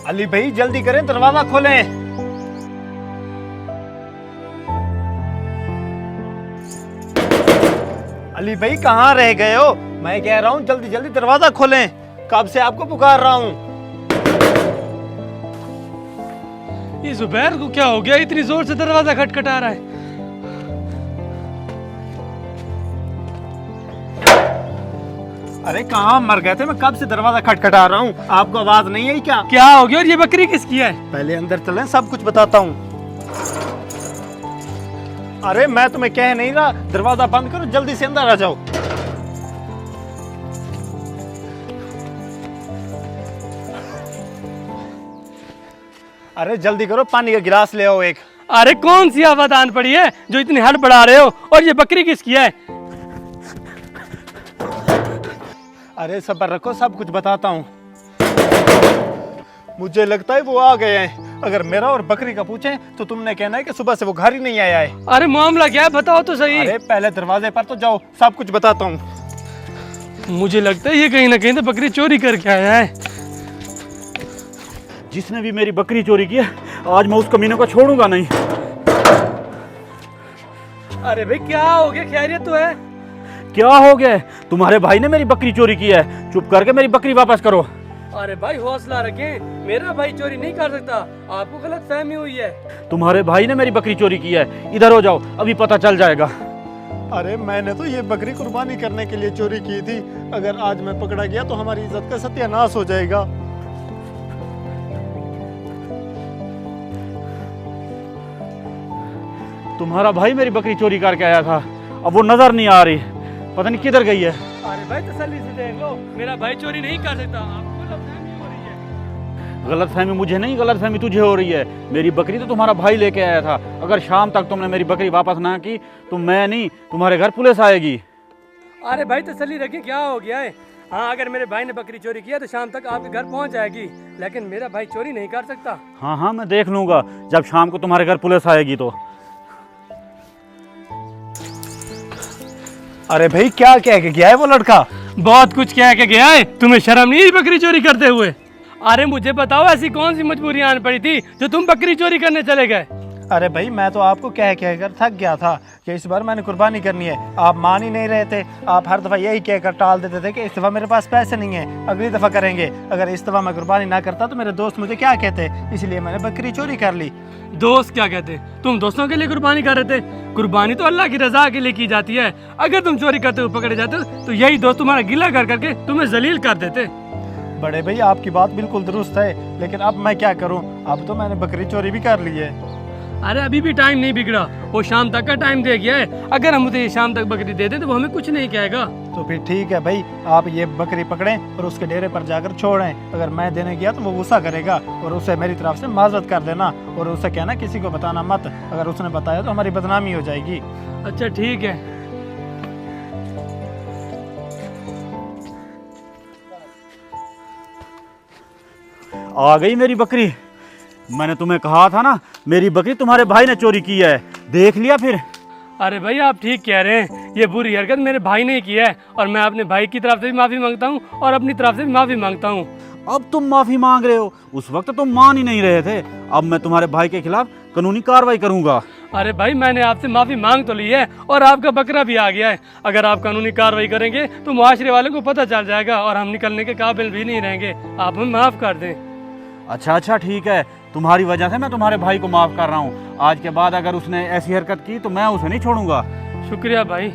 अली भाई जल्दी करें, दरवाजा खोलें। अली भाई कहाँ रह गए हो? मैं कह रहा हूँ जल्दी जल्दी दरवाजा खोलें, कब से आपको पुकार रहा हूँ। ये जुबैर को क्या हो गया, इतनी जोर से दरवाजा खटखटा रहा है। अरे कहाँ मर गए थे? मैं कब से दरवाजा खटखटा रहा हूँ, आपको आवाज नहीं आई क्या? क्या हो गया और ये बकरी किसकी है? पहले अंदर चलें, सब कुछ बताता हूँ। अरे मैं तुम्हें कह नहीं रहा, दरवाजा बंद करो, जल्दी से अंदर आ जाओ। अरे जल्दी करो, पानी का गिलास ले आओ एक। अरे कौन सी आवादान पड़ी है जो इतनी हड़बड़ा रहे हो, और ये बकरी किसकी है? अरे सब्र रखो, सब कुछ बताता हूँ। मुझे लगता है वो आ गए हैं। अगर मेरा और बकरी का पूछें तो तुमने कहना है कि सुबह से वो घर ही नहीं आया है। अरे मामला क्या है, बताओ तो सही। अरे पहले दरवाजे पर तो जाओ, सब कुछ बताता हूँ। मुझे लगता है ये कहीं ना कहीं तो बकरी चोरी करके आया है। जिसने भी मेरी बकरी चोरी की है, आज मैं उस कमीने को छोड़ूंगा नहीं। अरे भाई क्या हो गया, खैरियत तो है? क्या हो गया? तुम्हारे भाई ने मेरी बकरी चोरी की है, चुप करके मेरी बकरी वापस करो। अरे भाई हौसला रखें, मेरा भाई चोरी नहीं कर सकता, आपको गलत फहमी हुई है। तुम्हारे भाई ने मेरी बकरी चोरी की है, इधर हो जाओ, अभी पता चल जाएगा। अरे मैंने तो ये बकरी कुर्बानी करने के लिए चोरी की थी। अगर आज मैं पकड़ा गया तो हमारी इज्जत का सत्यानाश हो जाएगा। तुम्हारा भाई मेरी बकरी चोरी करके आया था, अब वो नजर नहीं आ रही, पता नहीं किधर गई है। अरे भाई तसल्ली से देख लो, मेरा भाई चोरी नहीं कर सकता, आपको गलतफहमी हो रही है। गलतफहमी मुझे नहीं, गलतफहमी तुझे हो रही है। मेरी बकरी तो तुम्हारा भाई लेके आया था। अगर शाम तक तुमने मेरी बकरी वापस ना की तो मैं नहीं, तुम्हारे घर पुलिस आएगी। अरे भाई तसल्ली रखें, क्या हो गया है? हाँ अगर मेरे भाई ने बकरी चोरी किया तो शाम तक आपके घर पहुंच जाएगी, लेकिन मेरा भाई चोरी नहीं कर सकता। हाँ हाँ मैं देख लूंगा, जब शाम को तुम्हारे घर पुलिस आएगी तो। अरे भाई क्या कह के गया है वो लड़का? बहुत कुछ कह के गया है, तुम्हें शर्म नहीं आई बकरी चोरी करते हुए? अरे मुझे बताओ ऐसी कौन सी मजबूरी आन पड़ी थी जो तुम बकरी चोरी करने चले गए? अरे भाई मैं तो आपको कह कर थक गया था कि इस बार मैंने कुर्बानी करनी है। आप मान ही नहीं रहे थे, आप हर दफ़ा यही कहकर टाल देते थे कि इस दफ़ा मेरे पास पैसे नहीं है, अगली दफ़ा करेंगे। अगर इस दफ़ा मैं कुर्बानी ना करता तो मेरे दोस्त मुझे क्या कहते, इसलिए मैंने बकरी चोरी कर ली। दोस्त क्या कहते? तुम दोस्तों के लिए कुर्बानी कर रहे थे। कुर्बानी तो अल्लाह की रजा के लिए की जाती है। अगर तुम चोरी करते हुए पकड़े जाते तो यही दोस्त तुम्हारा गिला कर करके तुम्हें जलील कर देते। बड़े भाई आपकी बात बिल्कुल दुरुस्त है, लेकिन अब मैं क्या करूं? अब तो मैंने बकरी चोरी भी कर ली है। अरे अभी भी टाइम नहीं बिगड़ा, वो शाम तक का टाइम दे गया है। अगर हम उसे शाम तक बकरी दे दें तो वो हमें कुछ नहीं कहेगा। तो फिर ठीक है भाई, आप ये बकरी पकड़ें और उसके डेरे पर जाकर छोड़ें। अगर मैं देने गया तो वो गुस्सा करेगा और उसे मेरी तरफ से माजरत कर देना और उसे कहना किसी को बताना मत। अगर उसने बताया तो हमारी बदनामी हो जाएगी। अच्छा ठीक है। आ गई मेरी बकरी। मैंने तुम्हें कहा था ना, मेरी बकरी तुम्हारे भाई ने चोरी की है, देख लिया फिर। अरे भाई आप ठीक कह रहे हैं, ये बुरी हरकत मेरे भाई ने की है और मैं अपने भाई की तरफ से भी माफ़ी मांगता हूँ और अपनी तरफ से भी माफ़ी मांगता हूँ। अब तुम माफी मांग रहे हो, उस वक्त तुम मान ही नहीं रहे थे। अब मैं तुम्हारे भाई के खिलाफ कानूनी कार्रवाई करूंगा। अरे भाई मैंने आपसे माफ़ी मांग तो ली है और आपका बकरा भी आ गया है। अगर आप कानूनी कार्रवाई करेंगे तो मुआशरे वालों को पता चल जाएगा और हम निकलने के काबिल भी नहीं रहेंगे। आप हमें माफ़ कर दें। अच्छा ठीक है, तुम्हारी वजह से मैं तुम्हारे भाई को माफ कर रहा हूँ। आज के बाद अगर उसने ऐसी हरकत की तो मैं उसे नहीं छोड़ूंगा। शुक्रिया भाई।